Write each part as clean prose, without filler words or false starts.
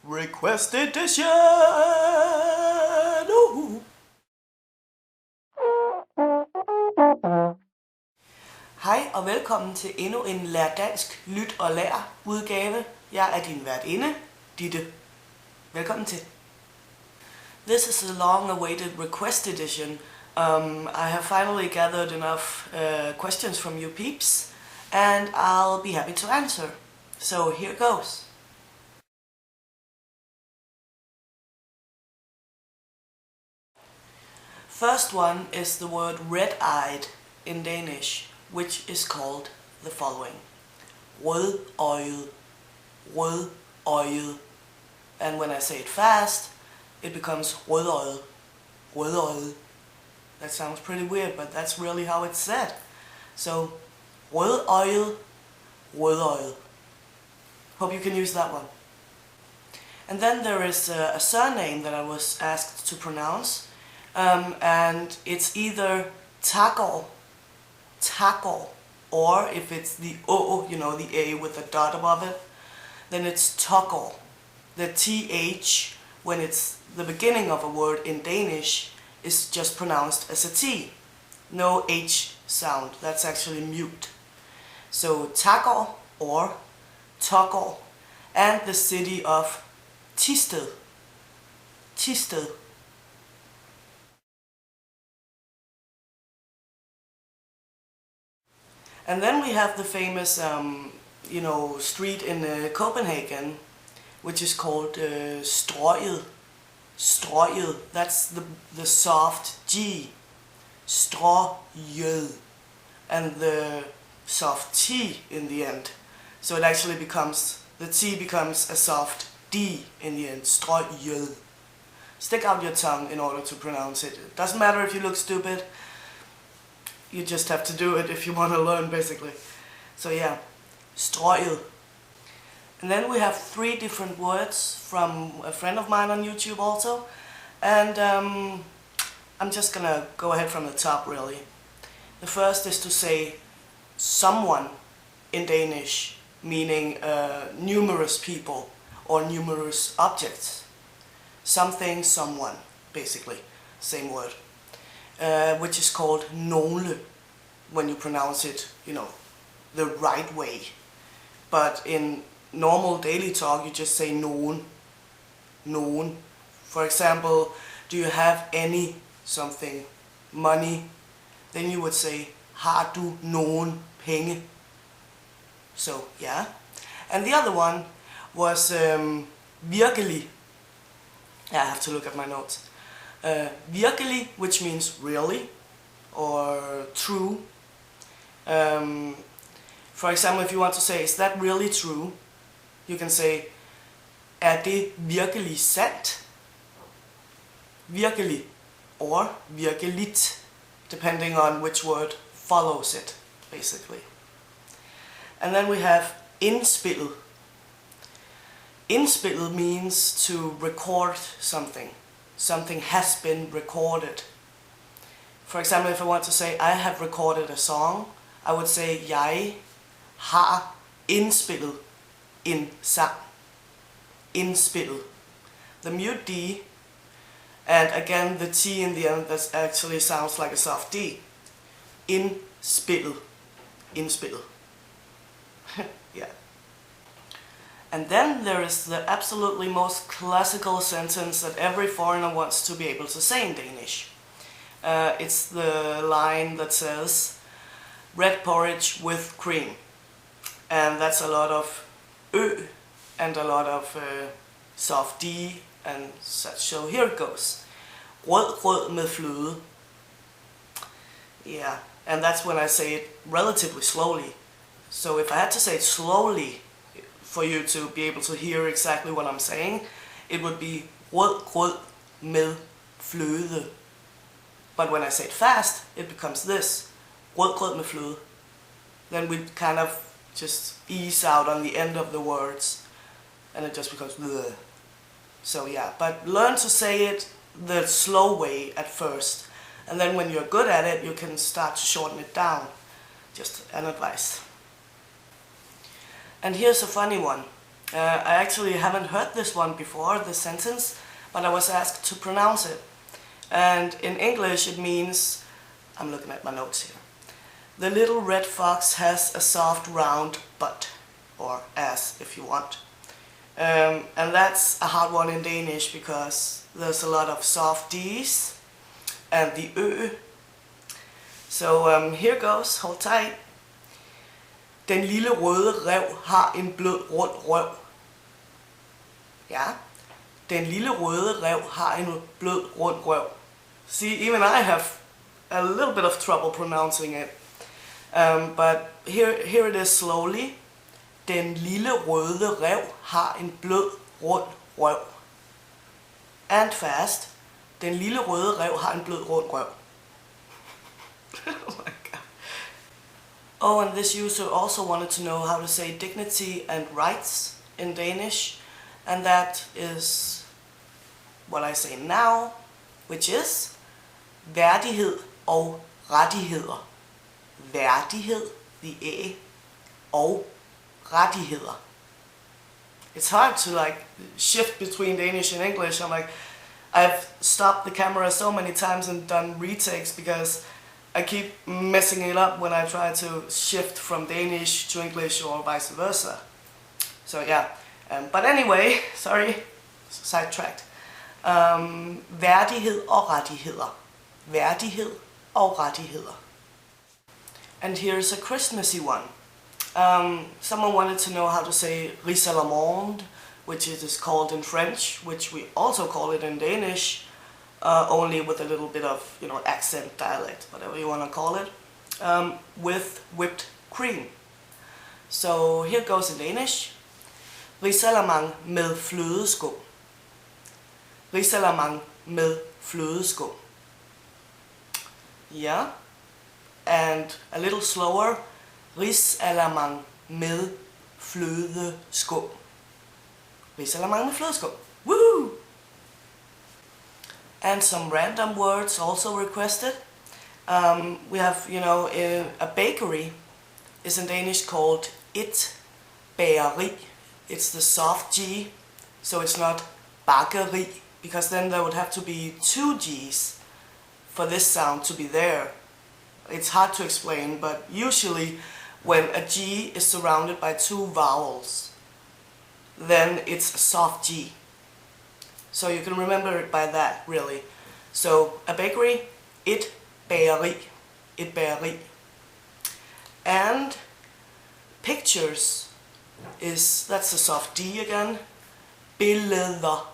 Request edition! Ooh. Hej og velkommen til endnu en Lær Dansk, Lyt og Lær udgave. Jeg er din værtinde, Ditte. Velkommen til. This is a long-awaited request edition. I have finally gathered enough questions from you peeps, and I'll be happy to answer. So here goes. First one is the word red-eyed in Danish, which is called the following. Rødøjet, rødøjet. And when I say it fast, it becomes rødøjet, rødøjet. That sounds pretty weird, but that's really how it's said. So, rødøjet, rødøjet. Hope you can use that one. And then there is a surname that I was asked to pronounce. And it's either chuckle, or if it's the O, you know, the A with a dot above it, then it's chuckle. The TH, when it's the beginning of a word in Danish, is just pronounced as a T. No H sound, that's actually mute. So chuckle or chuckle, and the city of Tisted. Tisted. And then we have the famous, street in Copenhagen, which is called Strøget. Strøget, that's the soft G. Strøget. And the soft T in the end. So it actually becomes, the T becomes a soft D in the end. Strøget. Stick out your tongue in order to pronounce it. It doesn't matter if you look stupid. You just have to do it if you want to learn, basically. So yeah, strøget. And then we have 3 different words from a friend of mine on YouTube also. And I'm just gonna go ahead from the top, really. The first is to say someone in Danish, meaning numerous people or numerous objects. Something, someone, basically, same word. Which is called nogle, when you pronounce it, the right way. But in normal daily talk, you just say nogen. Nogen. For example, do you have any something, money? Then you would say, har du nogen penge? So, yeah. And the other one was virkelig. I have to look at my notes. Virkelig, which means really or true. For example, if you want to say, is that really true? You can say, det virkelig sandt? Virkelig or virkeligt, depending on which word follows it, basically. And then we have indspillet. Indspillet means to record something. Something has been recorded. For example, if I want to say, I have recorded a song, I would say, jeg har indspillet en sang. Indspillet. The mute D, and again the T in the end, that actually sounds like a soft D. Indspillet. Indspillet. Yeah. And then there is the absolutely most classical sentence that every foreigner wants to be able to say in Danish. It's the line that says, red porridge with cream. And that's a lot of ø and a lot of soft D and such. So here it goes. Rød med fløde. Yeah, and that's when I say it relatively slowly. So if I had to say it slowly, for you to be able to hear exactly what I'm saying, it would be rød med fløde. But when I say it fast, it becomes this, rød med fløde. Then we kind of just ease out on the end of the words, and it just becomes bleh. So yeah, but learn to say it the slow way at first, and then when you're good at it, you can start to shorten it down. Just an advice. And here's a funny one. I actually haven't heard this one before, this sentence, but I was asked to pronounce it. And in English it means, I'm looking at my notes here, the little red fox has a soft round butt, or ass if you want. And that's a hard one in Danish because there's a lot of soft D's and the Ø. So here goes, hold tight. Den lille røde ræv har en blød rund røv. Ja, den lille røde ræv har en blød rund røv. See, even I have a little bit of trouble pronouncing it. But here it is slowly. Den lille røde ræv har en blød rund røv. And fast. Den lille røde ræv har en blød rund røv. Oh my god. Oh, and this user also wanted to know how to say dignity and rights in Danish. And that is what I say now, which is værdighed og rettigheder. Værdighed, the æ, og rettigheder. It's hard to like shift between Danish and English. I'm like, I've stopped the camera so many times and done retakes because I keep messing it up when I try to shift from Danish to English or vice versa. So yeah, but anyway, sorry, sidetracked. Værdighed og rettigheder. Værdighed og rettigheder. And here's a Christmassy one. Someone wanted to know how to say Lisal, which it is called in French, which we also call it in Danish, only with a little bit of, accent, dialect, whatever you want to call it, with whipped cream. So here goes in Danish. Risalamang med flødeskum. Risalamang med flødeskum. Yeah. And a little slower. Risalamang med flødeskum. Risalamang med flødeskum. Woo! And some random words also requested. We have, a bakery is in Danish called et bageri. It's the soft G, so it's not bakeri, because then there would have to be two G's for this sound to be there. It's hard to explain, but usually when a G is surrounded by two vowels, then it's a soft G. So you can remember it by that, really. So a bakery, et bageri, et bageri. And pictures that's a soft D again. Billeder.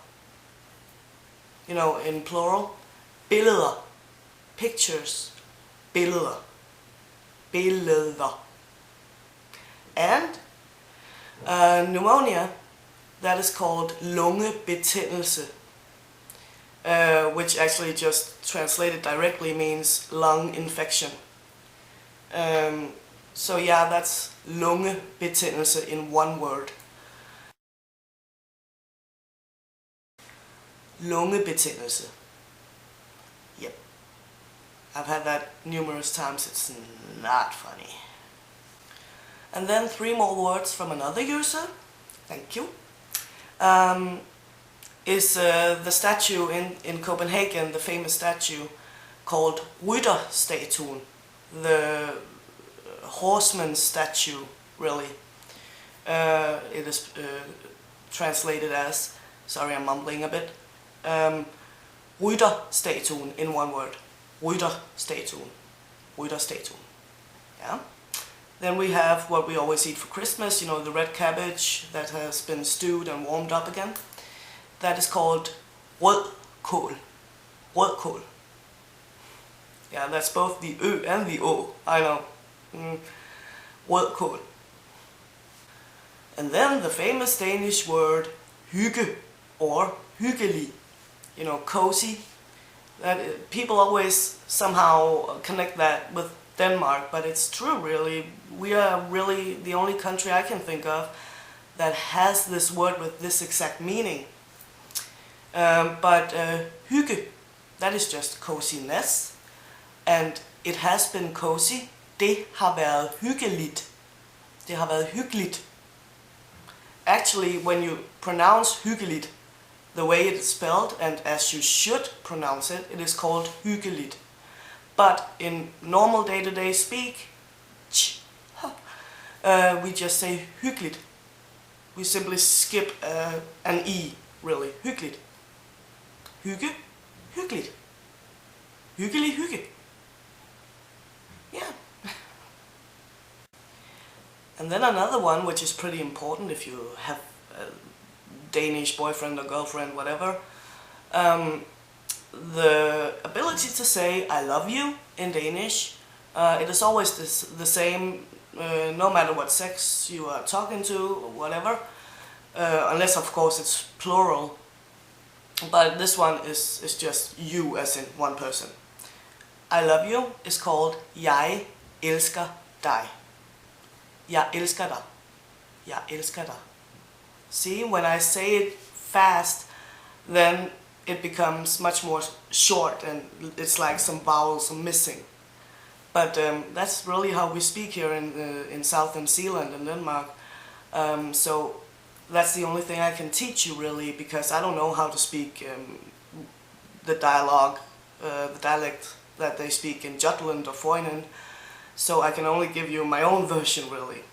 In plural. Billeder. Pictures. Billeder. Billeder. And pneumonia, that is called lungebetændelse, which actually just translated directly means lung infection. So yeah, that's lungebetændelse in one word. Lungebetændelse. Yep. I've had that numerous times, it's not funny. And then 3 more words from another user, thank you, is the statue in Copenhagen, the famous statue called Rytterstatuen, the horseman statue, really. It is translated as, sorry I'm mumbling a bit, Rytterstatuen in one word. Rytterstatuen. Rytterstatuen. Yeah. Then we have what we always eat for Christmas, the red cabbage that has been stewed and warmed up again. That is called rødkål. Rødkål. Yeah, that's both the Ø and the Å, I know. Rødkål. And then the famous Danish word hygge or hyggelig. Cozy. That people always somehow connect that with Denmark, but it's true really. We are really the only country I can think of that has this word with this exact meaning. But hygge, that is just coziness, and it has been cozy. Det har været hyggeligt. Det har været hyggeligt. actually, when you pronounce hyggeligt, the way it is spelled and as you should pronounce it, it is called hyggeligt. But in normal day-to-day speak, we just say hyggeligt. We simply skip an E, really. Hyggeligt. Hygge, hyggeligt. Hyggelig hygge. Yeah. And then another one, which is pretty important if you have a Danish boyfriend or girlfriend, whatever. The ability to say I love you in Danish. It is always the same, no matter what sex you are talking to or whatever. Unless of course it's plural. But this one is just you as in one person. I love you is called jeg elsker dig. Jeg elsker dig. Jeg elsker dig. See, when I say it fast, then it becomes much more short and it's like some vowels are missing. But that's really how we speak here in Southern Zealand and Denmark. So that's the only thing I can teach you really, because I don't know how to speak the dialect that they speak in Jutland or Foinen. So I can only give you my own version really.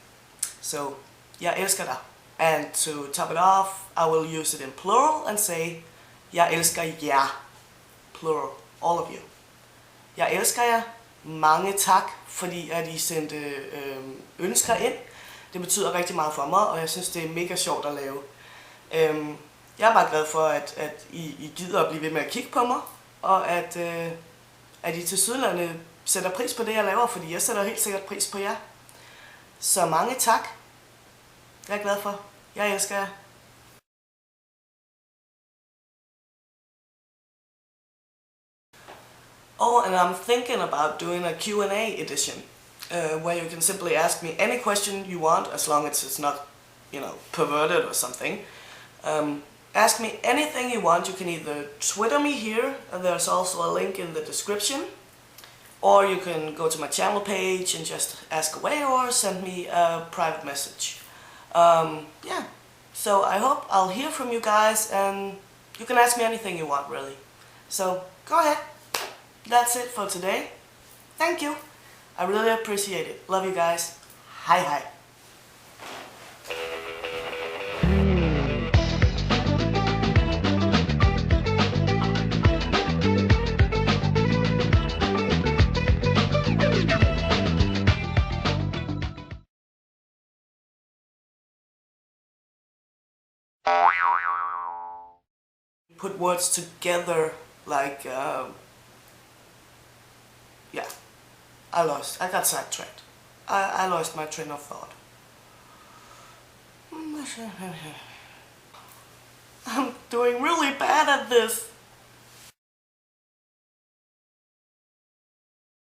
So, jeg elsker dig. And to top it off, I will use it in plural and say, jeg elsker jer. Plural, all of you. Jeg elsker jer. Mange tak, fordi at I sendte ønsker ind. Det betyder rigtig meget for mig, og jeg synes, det er mega sjovt at lave. Jeg er bare glad for, at I gider at blive ved med at kigge på mig, og at I tilsyneladende sætter pris på det, jeg laver, fordi jeg sætter helt sikkert pris på jer. Så mange tak. Jeg er glad for. Jeg elsker jer. Oh, and I'm thinking about doing a Q&A edition, where you can simply ask me any question you want, as long as it's not, perverted or something. Ask me anything you want. You can either Twitter me here, and there's also a link in the description, or you can go to my channel page and just ask away, or send me a private message. Yeah, so I hope I'll hear from you guys, and you can ask me anything you want, really. So, go ahead. That's it for today. Thank you. I really appreciate it. Love you guys. Hej hej. Put words together like, yeah, I got sidetracked. I lost my train of thought. I'm doing really bad at this.